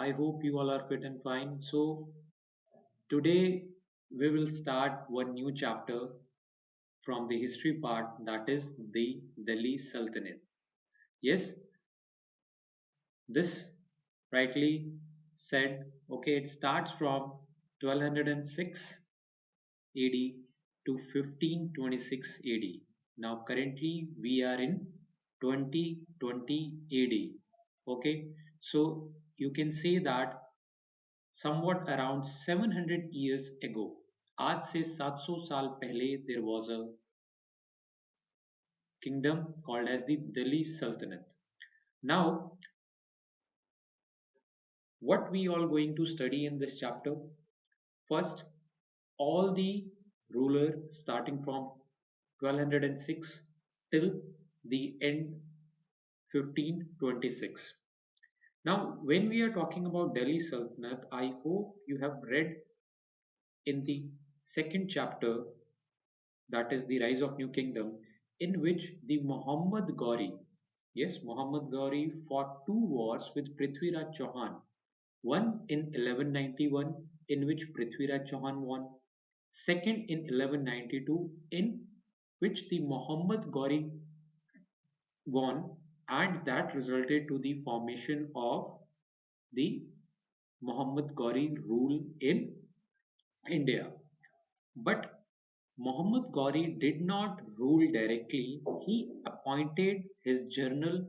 I hope you all are fit and fine. So, today we will start one new chapter from the history part, that is the Delhi Sultanate. Yes, this rightly said, okay, it starts from 1206 AD to 1526 AD. Now, currently we are in 2020 AD. Okay, so you can say that somewhat around 700 years ago, आज से 700 साल पहले, there was a kingdom called as the Delhi Sultanate. Now, what we all going to study in this chapter? First, all the ruler starting from 1206 till the end 1526. Now, when we are talking about Delhi Sultanate, I hope you have read in the second chapter, that is the rise of new kingdom, in which the Muhammad Ghori, yes, Muhammad Ghori fought two wars with Prithviraj Chauhan. One in 1191, in which Prithviraj Chauhan won. Second in 1192, in which the Muhammad Ghori won, and that resulted to the formation of the Muhammad Ghori rule in India. But Muhammad Ghori did not rule directly. He appointed his general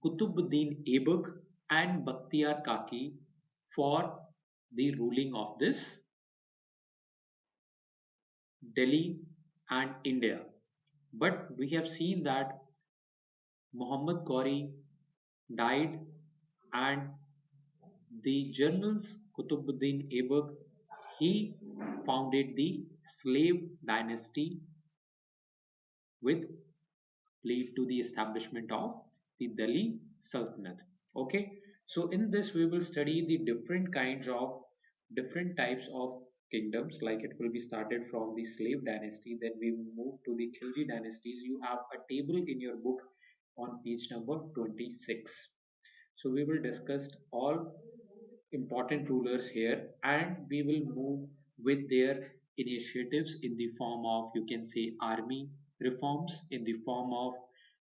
Kutubuddin Aibak and Bakhtiyar Kaki for the ruling of this Delhi and India. But we have seen that Muhammad Ghori died, and the generals Kutubuddin Aibak, he founded the slave dynasty, with lead to the establishment of the Delhi Sultanate. Okay, so in this we will study the different kinds of different types of kingdoms. Like it will be started from the slave dynasty, then we move to the Khilji dynasties. You have a table in your book on page number 26. So we will discuss all important rulers here, and we will move with their initiatives in the form of, you can say, army reforms, in the form of,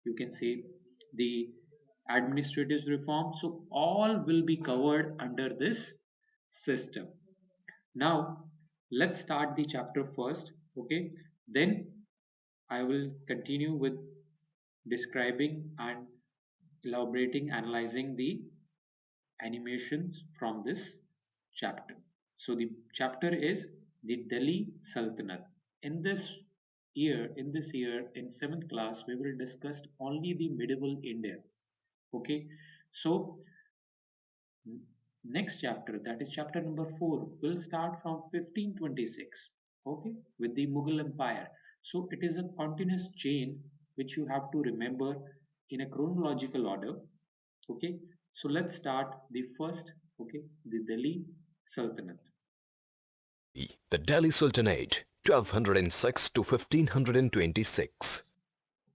you can say, the administrative reform. So all will be covered under this system. Now let's start the chapter first. Okay, then I will continue with describing and elaborating, analyzing the animations from this chapter. So the chapter is the Delhi Sultanate. In this year, in seventh class, we will discuss only the medieval India. Okay, so next chapter, that is chapter number 4, will start from 1526. Okay, with the Mughal Empire. So it is a continuous chain which you have to remember in a chronological order. Okay, so let's start the first. Okay, the Delhi Sultanate. The Delhi Sultanate, 1206 to 1526.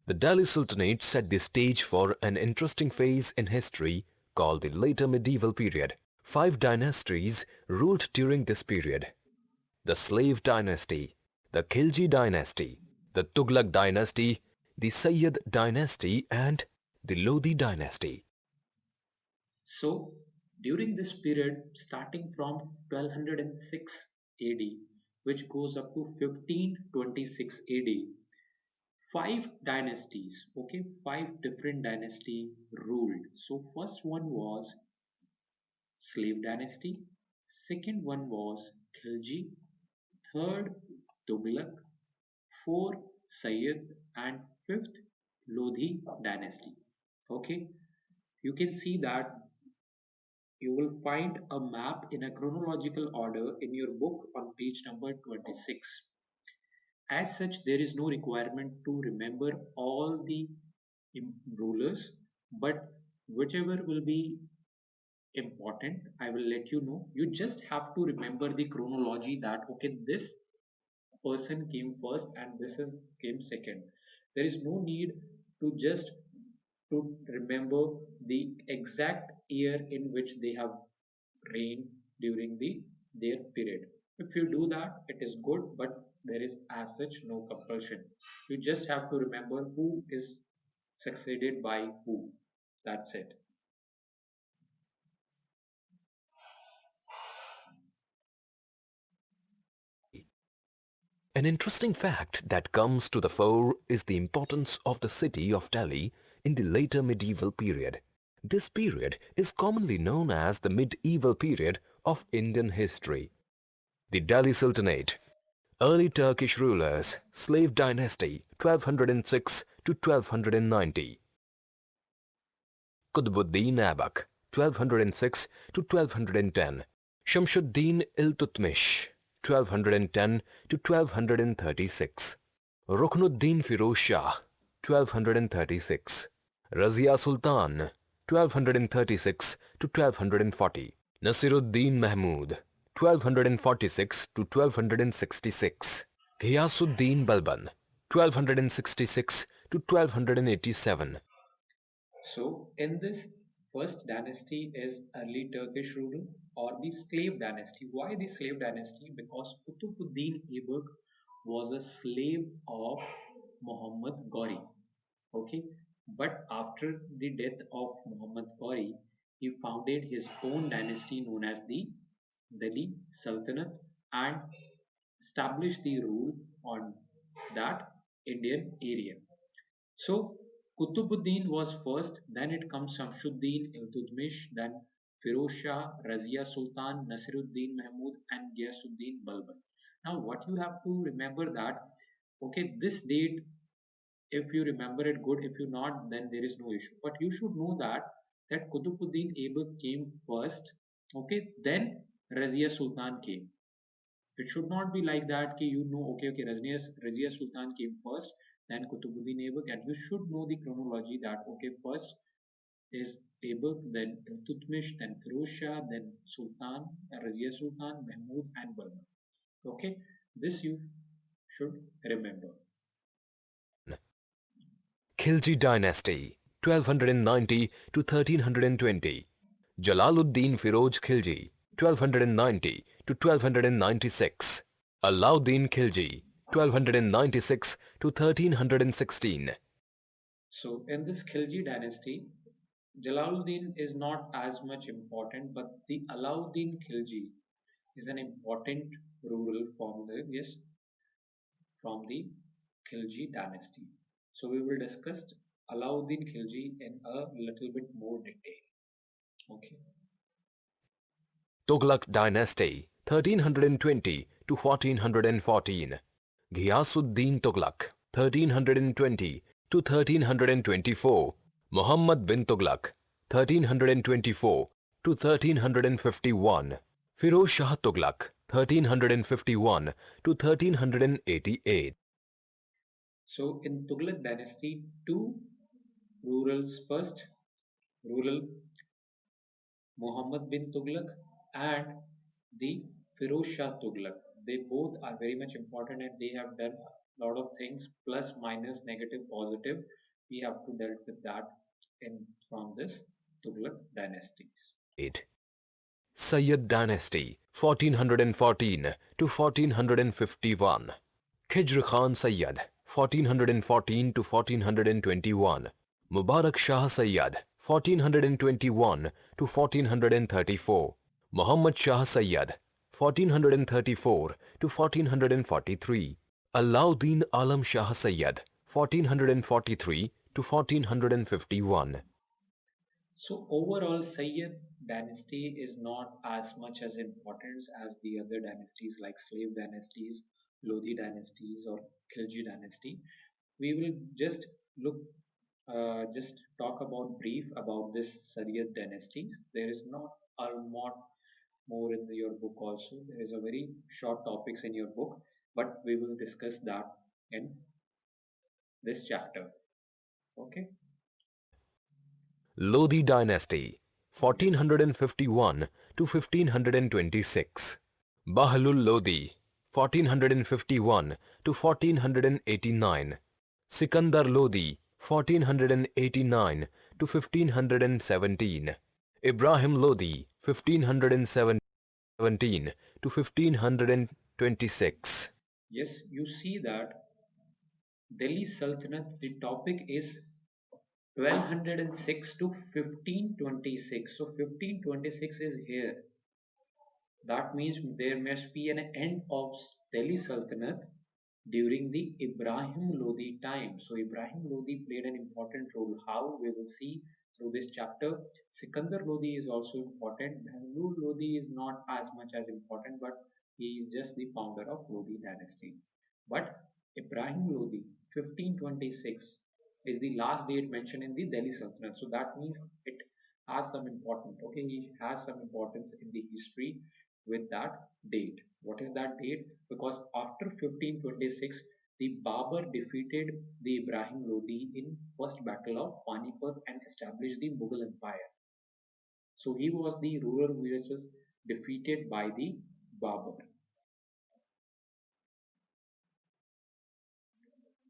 The Delhi Sultanate set the stage for an interesting phase in history called the later medieval period. Five dynasties ruled during this period: the Slave Dynasty, the Khilji Dynasty, the Tughlaq Dynasty, the Sayyid Dynasty, and the Lodi Dynasty. So during this period, starting from 1206 AD, which goes up to 1526 AD, five dynasties, okay, five different dynasty ruled. So first one was Slave Dynasty, second one was Khilji, third Tughlaq, fourth Sayyid, and fifth Lodhi dynasty. Okay, you can see that you will find a map in a chronological order in your book on page number 26. As such, there is no requirement to remember all the rulers, but whichever will be important, I will let you know. You just have to remember the chronology, that okay, this person came first and this is came second. There is no need to just to remember the exact year in which they have reigned during their period. If you do that, it is good, but there is as such no compulsion. You just have to remember who is succeeded by who. That's it. An interesting fact that comes to the fore is the importance of the city of Delhi in the later medieval period. This period is commonly known as the medieval period of Indian history. The Delhi Sultanate, early Turkish rulers, slave dynasty 1206 to 1290. Qutbuddin Aibak 1206 to 1210. Shamsuddin Iltutmish 1210 to 1236. Ruknuddin Firoz Shah 1236. Razia Sultan 1236 to 1240. Nasiruddin Mahmud 1246 to 1266. Ghiyasuddin Balban 1266 to 1287. So, in this first dynasty is early Turkish rule or the slave dynasty. Why the slave dynasty? Because Qutbuddin Aibak was a slave of Muhammad Ghori. Okay, but after the death of Muhammad Ghori, he founded his own dynasty known as the Delhi Sultanate and established the rule on that Indian area. So Qutbuddin was first, then it comes Shamsuddin Iltutmish, then Firoz Shah, Razia Sultan, Nasiruddin Mahmud, and Ghiyasuddin Balban. Now, what you have to remember that, okay, this date, if you remember it good, if you not, then there is no issue. But you should know that Qutbuddin Aibak came first, okay, then Razia Sultan came. It should not be like that ki you know, okay, Razia Sultan came first, then Qutbuddin Aibak, and you should know the chronology that, okay, first is Aibak, then Iltutmish, then Firoz Shah, then Sultan, Razia Sultan, Mahmud, and Balban. Okay, this you should remember. Khilji Dynasty 1290 to 1320. Jalaluddin Firoj Khilji 1290 to 1296. Alauddin Khilji 1296 to 1316. So in this Khilji dynasty, Jalaluddin is not as much important, but the Alauddin Khilji is an important ruler from the Khilji dynasty. So we will discuss Alauddin Khilji in a little bit more detail. Okay. Tughlaq Dynasty 1320 to 1414. Ghiyasuddin Tughlaq 1320 to 1324. Muhammad bin Tughlaq 1324 to 1351. Firoz Shah Tughlaq 1351 to 1388. So in Tughlaq dynasty, two rurals first, rural Muhammad bin Tughlaq and the Firoz Shah Tughlaq. They both are very much important and they have done a lot of things plus minus negative positive. We have to deal with that in from this Tughlaq dynasties. 8. Sayyid Dynasty 1414 to 1451. Khijr Khan Sayyid 1414 to 1421. Mubarak Shah Sayyid 1421 to 1434. Muhammad Shah Sayyid 1434 to 1443. Alauddin Alam Shah Sayyid 1443 to 1451. So overall, Sayyid dynasty is not as much as important as the other dynasties like slave dynasties, Lodi dynasties, or Khilji dynasty. We will just just talk about brief about this Sayyid dynasties. There is not a lot more in your book also. There is a very short topics in your book, but we will discuss that in this chapter. Okay. Lodi Dynasty 1451 to 1526. Bahlul Lodi 1451 to 1489. Sikandar Lodi 1489 to 1517. Ibrahim Lodi, 1517 to 1526. Yes, you see that Delhi Sultanate, the topic is 1206 to 1526. So 1526 is here. That means there must be an end of Delhi Sultanate during the Ibrahim Lodi time. So Ibrahim Lodi played an important role. How, we will see through this chapter. Sikandar Lodi is also important. Bangalore Lodi is not as much as important, but he is just the founder of Lodi dynasty. But Ibrahim Lodi, 1526, is the last date mentioned in the Delhi Sultanate. So that means it has some importance. Okay, he has some importance in the history with that date. What is that date? Because after 1526, the Babur defeated the Ibrahim Lodi in first battle of Panipat and established the Mughal Empire. So he was the ruler who was defeated by the Babur.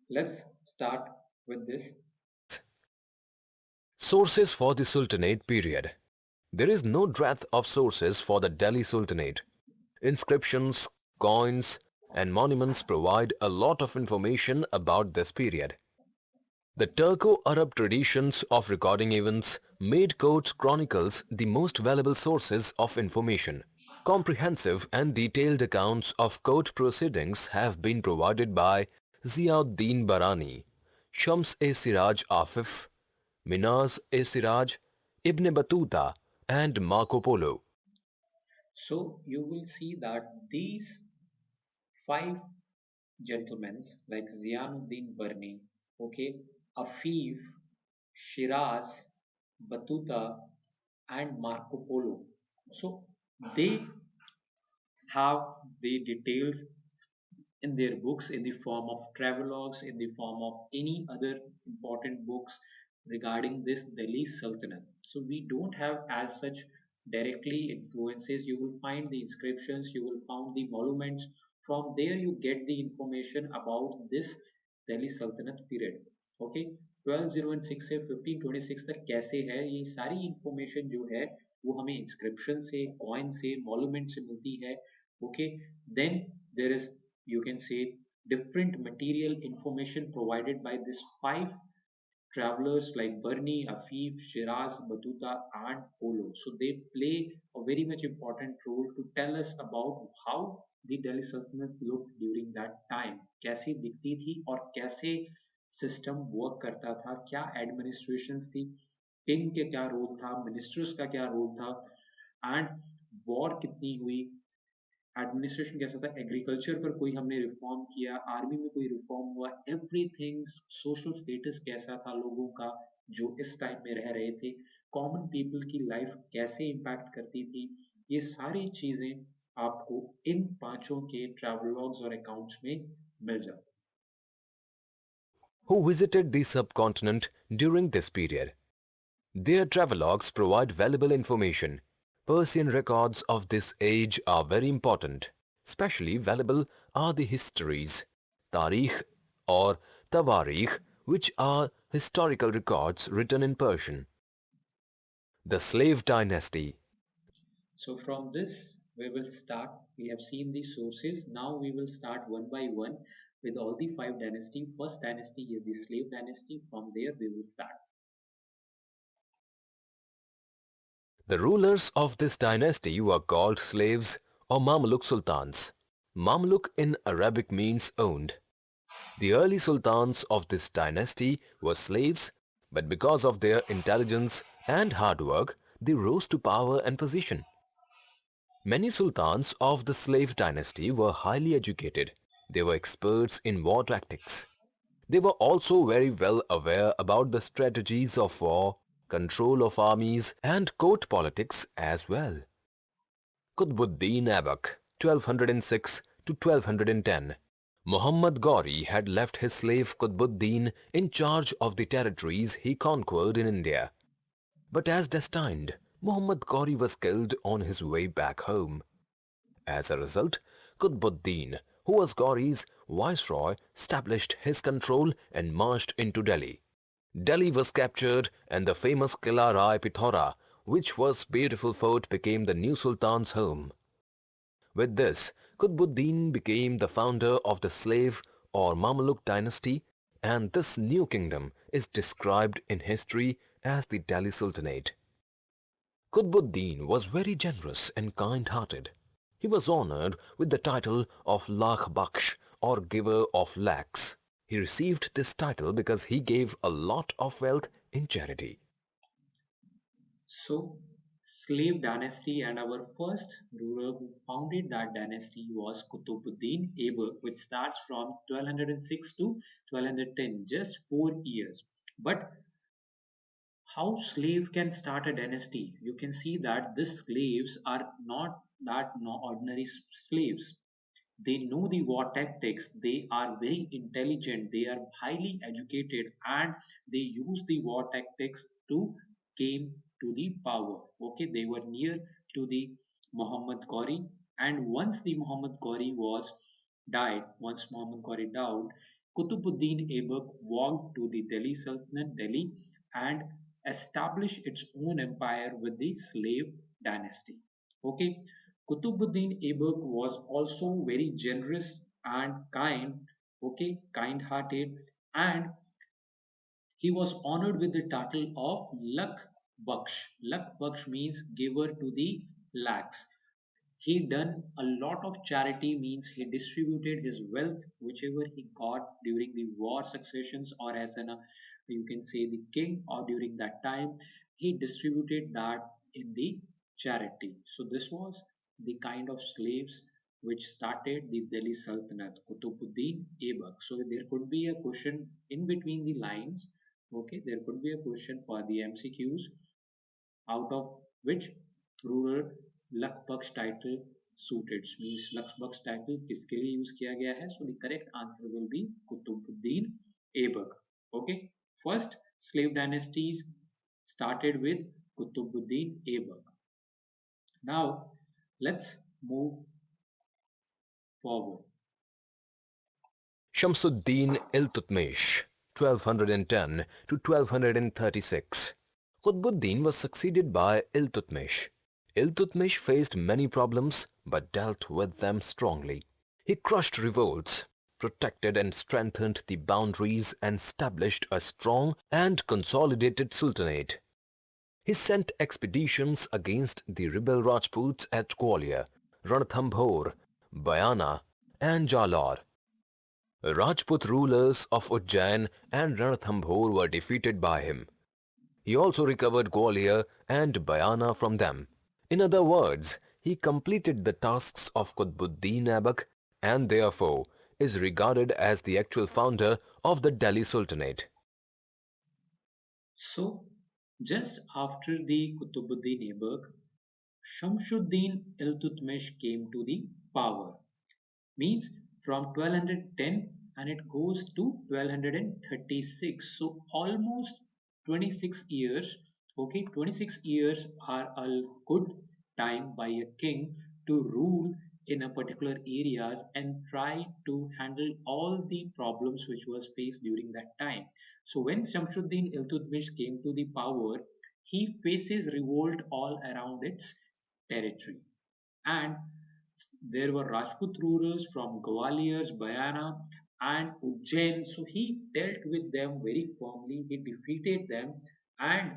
Let's start with this. Sources for the Sultanate period. There is no dearth of sources for the Delhi Sultanate. Inscriptions, coins, and monuments provide a lot of information about this period. The Turco-Arab traditions of recording events made court chronicles the most valuable sources of information. Comprehensive and detailed accounts of court proceedings have been provided by Ziauddin Barani, Shams-e-Siraj Afif, Minaz-e-Siraj, Ibn Battuta, and Marco Polo. So you will see that these five gentlemen like Ziauddin Barni, okay, Afif, Shiraz, Battuta, and Marco Polo. So they have the details in their books in the form of travelogues, in the form of any other important books regarding this Delhi Sultanate. So we don't have as such directly influences. You will find the inscriptions, you will find the monuments. From there you get the information about this Delhi Sultanate period. Okay, 1206 से 1526 तक कैसे है, ये सारी information जो है वो हमें इंस्क्रिप्शन से, कॉइन से, मॉन्यूमेंट से मिलती है. Okay, then there is, you can say, different material information provided by these five travelers like Barni, Afif, Shiraz, Battuta, and Polo. So they play a very much important role to tell us about how the Delhi Sultanate looked during that time. कैसी दिखती थी और कैसे system work करता था, क्या administrations थी, king के क्या रोल था, मिनिस्टर्स का क्या रोल था, एंड वॉर कितनी हुई, एडमिनिस्ट्रेशन कैसा था, एग्रीकल्चर पर कोई हमने रिफॉर्म किया, आर्मी में कोई रिफॉर्म हुआ, एवरीथिंग, सोशल स्टेटस कैसा था लोगों का जो इस टाइम में रह रहे थे, कॉमन पीपल की लाइफ कैसे इम्पैक्ट करती थी, ये सारी चीजें आपको इन पांचों के ट्रैवलॉग्स और अकाउंट्स में मिल जाती. Who visited the subcontinent during this period? Their travelogues provide valuable information. Persian records of this age are very important. Especially valuable are the histories, Tarikh or Tawarikh, which are historical records written in Persian. The Slave Dynasty. So from this we will start. We have seen the sources. Now we will start one by one with all the five dynasty. First dynasty is the slave dynasty. From there we will start. The rulers of this dynasty were called slaves or Mamluk sultans. Mamluk in Arabic means owned. The early sultans of this dynasty were slaves, but because of their intelligence and hard work, they rose to power and position. Many sultans of the slave dynasty were highly educated. They were experts in war tactics. They were also very well aware about the strategies of war, control of armies, and court politics as well. Qutbuddin Aibak, 1206 to 1210. Muhammad Ghori had left his slave Qutbuddin in charge of the territories he conquered in India. But as destined, Muhammad Ghori was killed on his way back home. As a result, Qutbuddin, who was Ghori's viceroy, established his control and marched into Delhi. Delhi was captured and the famous Qila Rai Pithora which was beautiful fort became the new Sultan's home. With this, Qutbuddin became the founder of the slave or Mamluk dynasty, and this new kingdom is described in history as the Delhi Sultanate. Qutbuddin was very generous and kind-hearted. He was honored with the title of Lakh Baksh or giver of lakhs. He received this title because he gave a lot of wealth in charity. So, slave dynasty, and our first ruler who founded that dynasty was Qutbuddin Aibak, which starts from 1206 to 1210, just 4 years. But how slave can start a dynasty? You can see that these slaves are not that no ordinary slaves. They know the war tactics, they are very intelligent, they are highly educated, and they use the war tactics to came to the power. Okay, they were near to the Muhammad Ghori, and once the Muhammad Ghori was died, once Muhammad Ghori died, Qutbuddin Aibak walked to the Delhi Sultanate, Delhi, and established its own empire with the slave dynasty. Okay, Qutbuddin Aibak was also very generous and kind, okay, kind-hearted, and he was honored with the title of Lakh Baksh. Lakh Baksh means giver to the lakhs. He done a lot of charity, means he distributed his wealth whichever he got during the war successions, or as an you can say the king, or during that time he distributed that in the charity. So this was the kind of slaves which started the Delhi Sultanate, Qutbuddin Aibak. So there could be a question in between the lines. Okay, there could be a question for the MCQs, out of which ruler Lakh title suited, means Lakh title किसके लिए use किया गया है? So the correct answer will be Qutbuddin Aibak. Okay, first slave dynasties started with Qutbuddin Aibak. Now let's move forward. Shamsuddin Iltutmish, 1210 to 1236. Qutbuddin was succeeded by Iltutmish. Iltutmish faced many problems but dealt with them strongly. He crushed revolts, protected and strengthened the boundaries and established a strong and consolidated sultanate. He sent expeditions against the rebel Rajputs at Gwalior, Ranthambore, Bayana and Jalore. Rajput rulers of Ujjain and Ranthambore were defeated by him. He also recovered Gwalior and Bayana from them. In other words, he completed the tasks of Qutbuddin Aibak and therefore is regarded as the actual founder of the Delhi Sultanate. So just after the Qutbuddin Aibak, Shamsuddin Iltutmish came to the power, means from 1210 and it goes to 1236, so almost 26 years. Okay, 26 years are a good time by a king to rule in a particular areas and try to handle all the problems which was faced during that time. So when Shamsuddin Iltutmish came to the power, he faces revolt all around its territory, and there were Rajput rulers from Gwalior, Bayana, and Ujjain. So he dealt with them very firmly. He defeated them and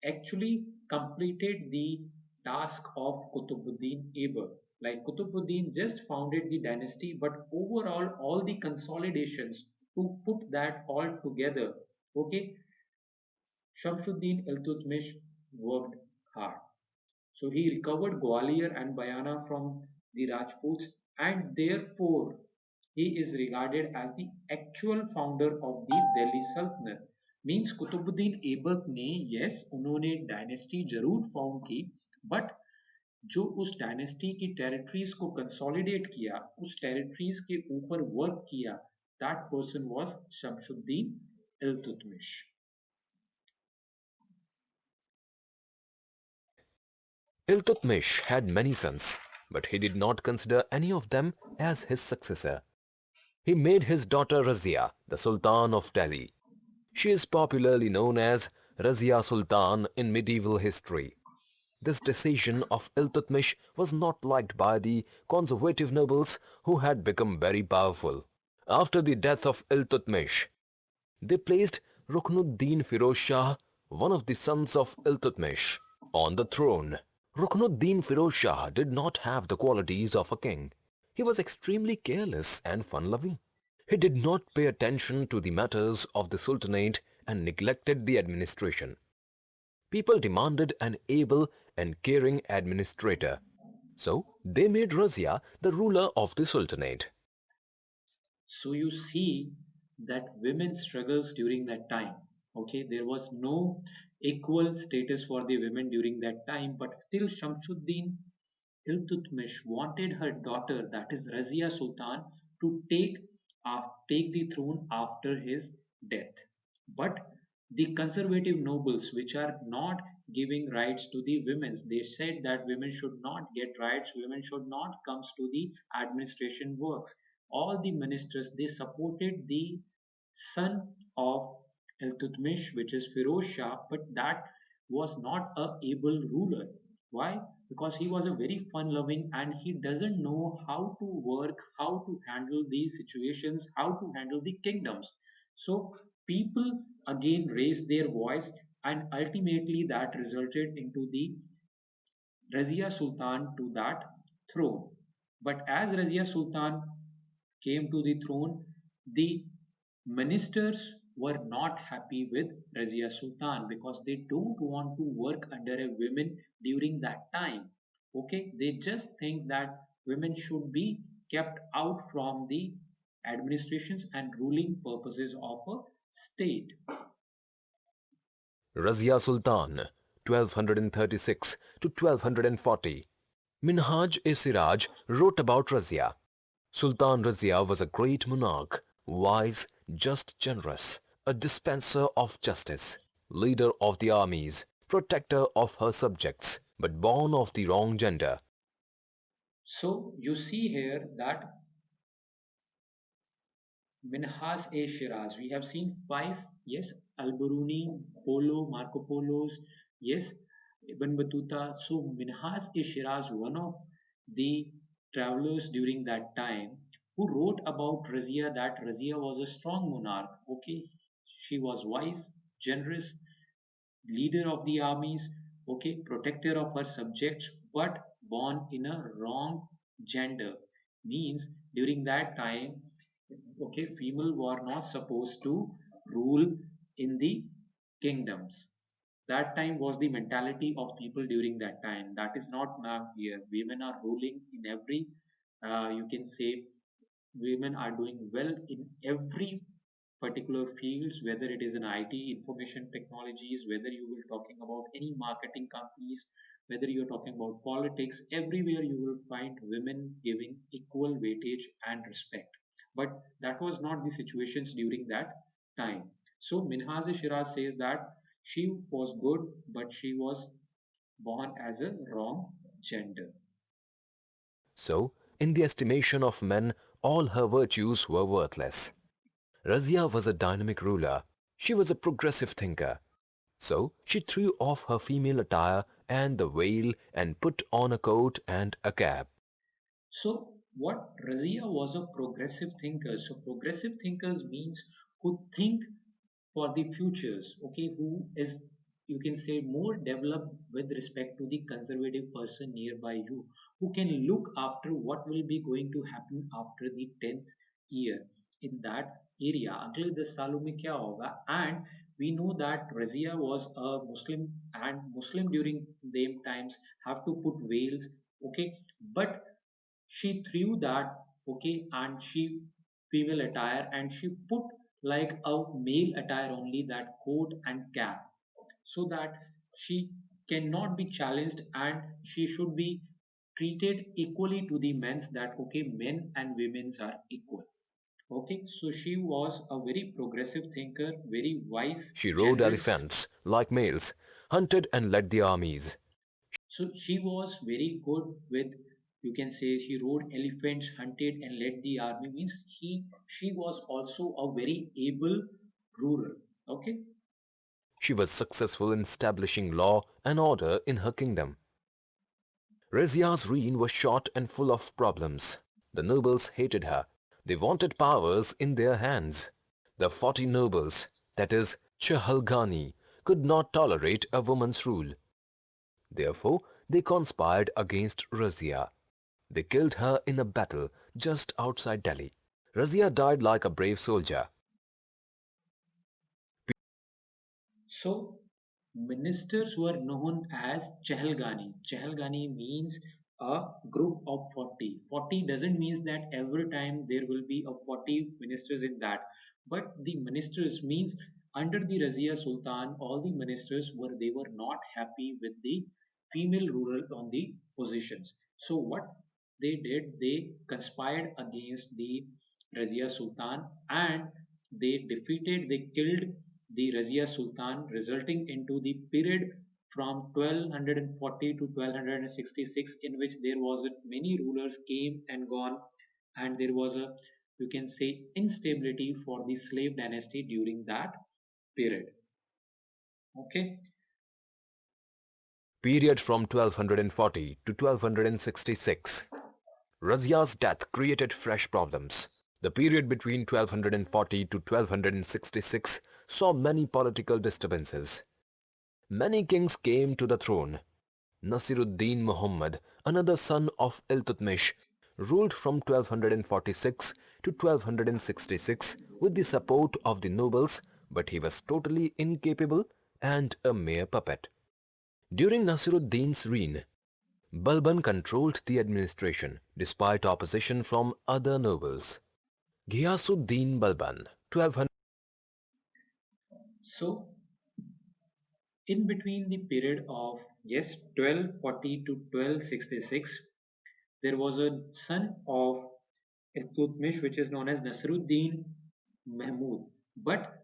actually completed the task of Qutbuddin Aibak. Like Qutbuddin just founded the dynasty, but overall, all the consolidations to put that all together, okay, Shamsuddin Iltutmish worked hard. So he recovered Gwalior and Bayana from the Rajputs, and therefore he is regarded as the actual founder of the Delhi Sultanate. Means Qutubuddin Aibak ने yes उन्होंने dynasty जरूर found की, but जो उस dynasty की territories को consolidate किया, उस टेरिटरीज के ऊपर वर्क किया, that person was Shamsuddin Iltutmish. Iltutmish had many sons, but he did not consider any of them as his successor. He made his daughter Razia the Sultan of Delhi. She is popularly known as Razia Sultan in medieval history. This decision of Iltutmish was not liked by the conservative nobles who had become very powerful. After the death of Iltutmish, they placed Ruknuddin Firoz Shah, one of the sons of Iltutmish, on the throne. Ruknuddin Firoz Shah did not have the qualities of a king. He was extremely careless and fun-loving. He did not pay attention to the matters of the Sultanate and neglected the administration. People demanded an able and caring administrator. So they made Razia the ruler of the Sultanate. So you see that women struggles during that time. Okay, there was no equal status for the women during that time, but still Shamsuddin Iltutmish wanted her daughter, that is Razia Sultan, to take the throne after his death. But the conservative nobles, which are not giving rights to the women, they said that women should not get rights, women should not come to the administration works. All the ministers they supported the son of Iltutmish, which is Firoz Shah, but that was not a able ruler. Why? Because he was a very fun loving and he doesn't know how to work, how to handle these situations, how to handle the kingdoms. So people again raised their voice and ultimately that resulted into the Razia Sultan to that throne. But as Razia Sultan came to the throne, the ministers were not happy with Razia Sultan because they don't want to work under a woman during that time. Okay, they just think that women should be kept out from the administrations and ruling purposes of a state. Razia Sultan, 1236 to 1240. Minhaj-e-Siraj wrote about Razia. Sultan Razia was a great monarch, wise, just, generous, a dispenser of justice, leader of the armies, protector of her subjects, but born of the wrong gender. So you see here that Minhas-e-Shiraz. We have seen five, yes, Al-Biruni, Polo, Marco Polos, yes, Ibn Battuta. So Minhas-e-Shiraz, one of the travelers during that time, who wrote about Razia that Razia was a strong monarch. Okay, she was wise, generous, leader of the armies, okay, protector of her subjects, but born in a wrong gender. Means during that time, okay, female were not supposed to rule in the kingdoms. That time was the mentality of people during that time. That is not now here. Women are ruling in every, you can say, women are doing well in every particular fields, whether it is in IT, information technologies, whether you will talking about any marketing companies, whether you're talking about politics, everywhere you will find women giving equal weightage and respect. But that was not the situations during that time. So Minhaz-e-Shiraz says that she was good, but she was born as a wrong gender. So, in the estimation of men, all her virtues were worthless. Razia was a dynamic ruler. She was a progressive thinker. So she threw off her female attire and the veil and put on a coat and a cap. So what Razia was a progressive thinker. So progressive thinkers means who think for the futures, okay, who is, you can say, more developed with respect to the conservative person nearby you, who can look after what will be going to happen after the 10th year in that area. अगले 10 सालों में क्या होगा? And we know that Razia was a Muslim and Muslim during them times have to put veils, okay, but she threw that, okay, and she female attire and she put like a male attire only, that coat and cap, so that she cannot be challenged and she should be treated equally to the men's, that okay, men and women's are equal. Okay, so she was a very progressive thinker, very wise, She rode generous. elephants like males, hunted and led the armies. So she was very good with, you can say, she rode elephants, hunted and led the army. Means she was also a very able ruler. Okay, She was successful in establishing law and order in her kingdom. Razia's reign was short and full of problems. The nobles hated her. They wanted powers in their hands. The 40 nobles, that is, Chahalgani, could not tolerate a woman's rule. Therefore, they conspired against Razia. They killed her in a battle just outside Delhi. Razia died like a brave soldier. So, ministers were known as Chahalgani. Chahalgani means a group of 40. 40 doesn't mean that every time there will be a 40 ministers in that. But the ministers means under the Razia Sultan, all the ministers were not happy with the female ruler on the positions. So what they did, they conspired against the Razia Sultan and they killed the Razia Sultan, resulting into the period from 1240 to 1266, in which there was many rulers came and gone, and there was a, you can say, instability for the slave dynasty during that period. Okay. Period from 1240 to 1266. Razia's death created fresh problems. The period between 1240 to 1266 saw many political disturbances. Many kings came to the throne. Nasiruddin Muhammad, another son of Iltutmish, ruled from 1246 to 1266 with the support of the nobles, but he was totally incapable and a mere puppet. During Nasiruddin's reign, Balban controlled the administration despite opposition from other nobles. Ghiyasuddin Balban, 1200. So in between the period of, yes, 1240 to 1266, there was a son of Iltutmish, which is known as Nasruddin Mahmud. But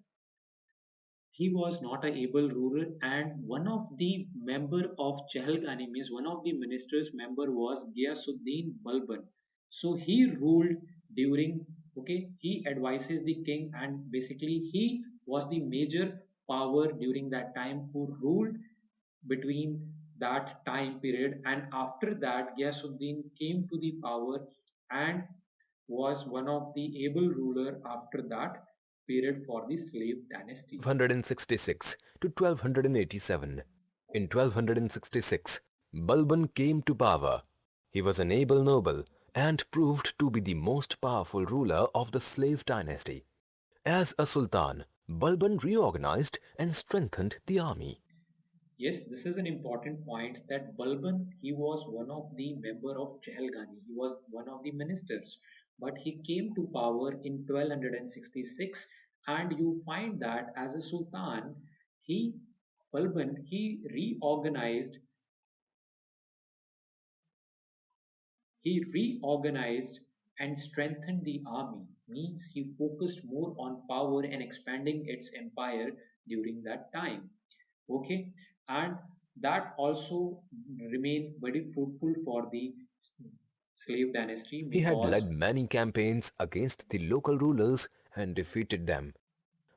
he was not a able ruler, and one of the member of Chehalgani, means one of the ministers member, was Ghiyasuddin Balban. So he ruled during, okay, he advises the king, and basically he was the major power during that time who ruled between that time period. And after that, Ghiyasuddin came to the power and was one of the able ruler after that period for the slave dynasty. 1266 to 1287. In 1266, Balban came to power. He was an able noble and proved to be the most powerful ruler of the slave dynasty. As a sultan, Balban reorganized and strengthened the army. Yes, this is an important point that Balban, he was one of the member of Chehalgani. He was one of the ministers, but he came to power in 1266, and you find that as a sultan, he Balban, he reorganized and strengthened the army. Means he focused more on power and expanding its empire during that time. Okay, and that also remained very fruitful for the slave dynasty He had because, led many campaigns against the local rulers and defeated them.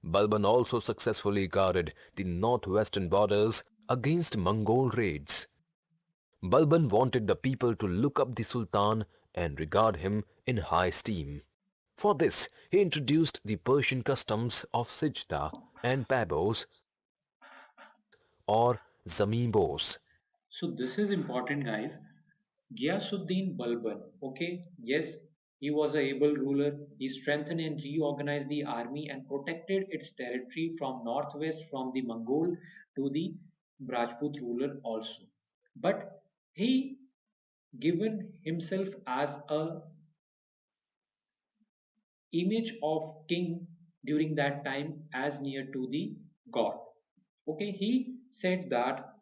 Balban also successfully guarded the northwestern borders against Mongol raids. Balban wanted the people to look up the Sultan and regard him in high esteem. For this, he introduced the Persian customs of Sijda and Pabos or Zamibos. so this is important, guys. Ghiyasuddin Balban, okay, yes, he was a able ruler. He strengthened and reorganized the army and protected its territory from northwest, from the Mongol to the Rajput ruler also. But he given himself as a image of king during that time as near to the god. Okay, he said that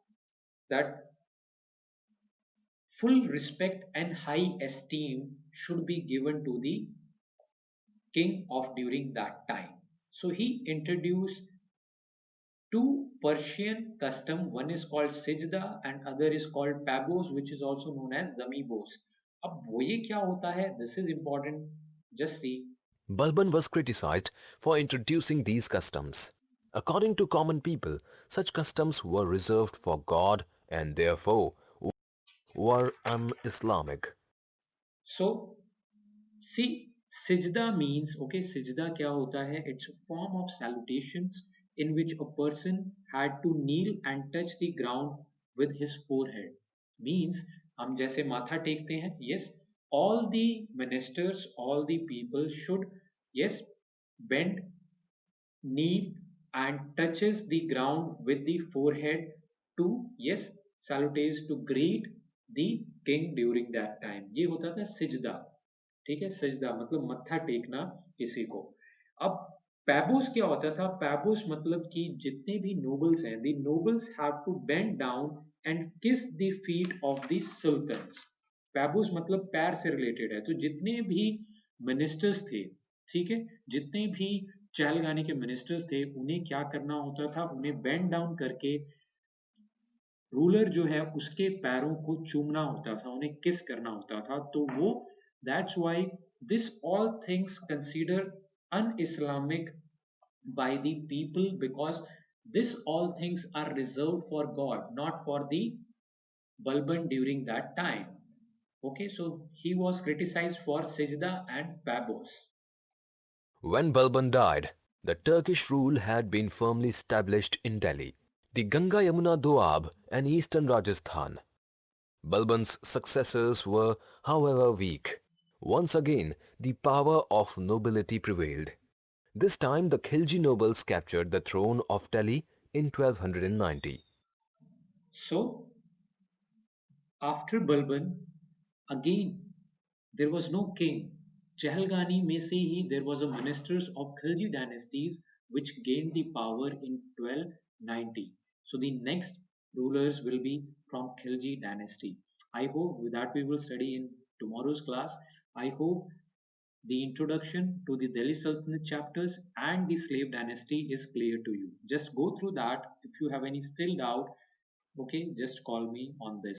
full respect and high esteem should be given to the king of during that time. So he introduced two Persian custom. One is called Sijda and other is called Pabos, which is also known as Zamibos. अब वो ये क्या होता है? This is important. Just see. Balban was criticized for introducing these customs. According to common people, such customs were reserved for God and therefore were un-Islamic. So see, sijda means, okay, sijda kya hota hai? It's a form of salutations in which a person had to kneel and touch the ground with his forehead. Means हम जैसे माथा टेकते हैं, yes, all the ministers, all the people should, yes, bend, kneel, and touches the ground with the forehead to, yes, salutes to greet the king during that time. ये होता था सिजदा. ठीक है, सजदा मतलब मत्था टेकना किसी को. अब पैबोस क्या होता था? पैबोस मतलब कि जितने भी नोबल्स हैं, the nobles have to bend down and kiss the feet of the sultans. पैबोस मतलब पैर से रिलेटेड है. तो जितने भी मिनिस्टर्स थे, ठीक है, जितने भी चहलगानी के मिनिस्टर्स थे, उन्हें क्या करना होता था? उन्हें बेंड डाउन करके रूलर जो है उसके पैरों को चूमना होता था, उन्हें किस करना होता था. तो वो, that's why this all things consider un-Islamic by the people, because this all things are reserved for God, not for the Balban during that time. Okay, so he was criticized for Sijda and Pabos. When Balban died, the Turkish rule had been firmly established in Delhi, the Ganga Yamuna Doab and eastern Rajasthan. Balban's successors were, however, weak. Once again, the power of nobility prevailed. This time the Khilji nobles captured the throne of Delhi in 1290. So after Balban, again there was no king. Chahalgani may say there was a ministers of Khilji dynasties which gained the power in 1290. So the next rulers will be from Khilji dynasty. I hope that we will study in tomorrow's class. I hope the introduction to the Delhi Sultanate chapters and the slave dynasty is clear to you. Just go through that. If you have any still doubt, okay, just call me on this.